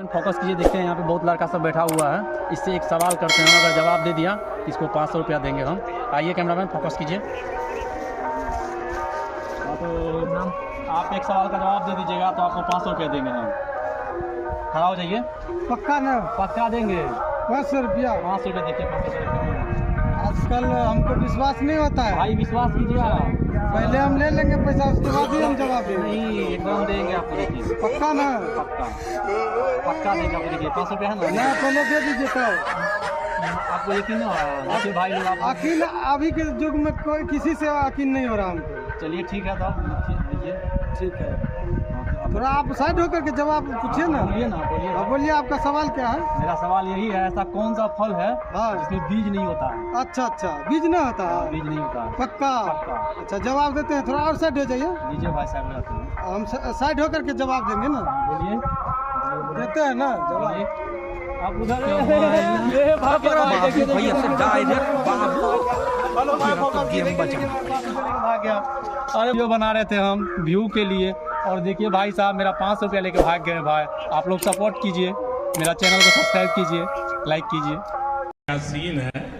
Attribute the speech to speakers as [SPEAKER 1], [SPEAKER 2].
[SPEAKER 1] Focus कीजिए, देखते हैं यहाँ पे बहुत लड़का सब बैठा हुआ है। इससे एक सवाल करते हैं, अगर जवाब दे दिया इसको 500 रुपया देंगे हम। आइए कैमरामैन फोकस कीजिए। तो आप एक सवाल का जवाब दे दीजिएगा तो आपको 500 रुपया देंगे हम। खड़ा हो जाइए।
[SPEAKER 2] पक्का ना?
[SPEAKER 1] पक्का देंगे
[SPEAKER 2] 500 रुपया।
[SPEAKER 1] 500 रुपया देखिए, 500 रुपया
[SPEAKER 2] आजकल हमको विश्वास नहीं होता है।
[SPEAKER 1] भाई विश्वास कीजिए आप।
[SPEAKER 2] पहले हम ले लेंगे पैसा, उसके बाद ही हम जवाब देंगे।
[SPEAKER 1] नहीं, एकदम देंगे आपको, देखिए
[SPEAKER 2] पक्का ना?
[SPEAKER 1] पक्का पक्का देंगे आपको। देखिए 500 रुपया है ना,
[SPEAKER 2] ना पहले दे दीजिए तो।
[SPEAKER 1] आपको यकीन हो रहा है भाई लोग आप।
[SPEAKER 2] यकीन अभी के युग में कोई किसी से यकीन नहीं हो रहा हमको।
[SPEAKER 1] चलिए ठीक है, तो लीजिए।
[SPEAKER 2] ठीक है, थोड़ा आप साइड होकर के जवाब पूछिए ना।
[SPEAKER 1] बोलिए ना, बोलिए।
[SPEAKER 2] बोलिए, आपका सवाल क्या है?
[SPEAKER 1] मेरा सवाल यही है, ऐसा कौन सा फल है
[SPEAKER 2] हाँ।
[SPEAKER 1] जिसमें बीज नहीं होता है?
[SPEAKER 2] अच्छा अच्छा, बीज ना होता है?
[SPEAKER 1] बीज नहीं होता है।
[SPEAKER 2] पक्का?
[SPEAKER 1] पक्का।
[SPEAKER 2] अच्छा, जवाब देते हैं, थोड़ा और साइड हो जाइए।
[SPEAKER 1] लीजिए भाई साहब, जाते हैं।
[SPEAKER 2] हम साइड होकर के जवाब देंगे ना।
[SPEAKER 1] बोलिए।
[SPEAKER 2] देते हैं ना जवाब?
[SPEAKER 1] आप उधर
[SPEAKER 3] भैया से डायरेक्ट बाबू
[SPEAKER 1] भाग गया। अरे वीडियो बना रहे थे हम व्यू के लिए, और देखिए भाई साहब मेरा 500 रुपया लेके भाग गए। भाई आप लोग सपोर्ट कीजिए, मेरा चैनल को सब्सक्राइब कीजिए, लाइक कीजिए।
[SPEAKER 4] क्या सीन है।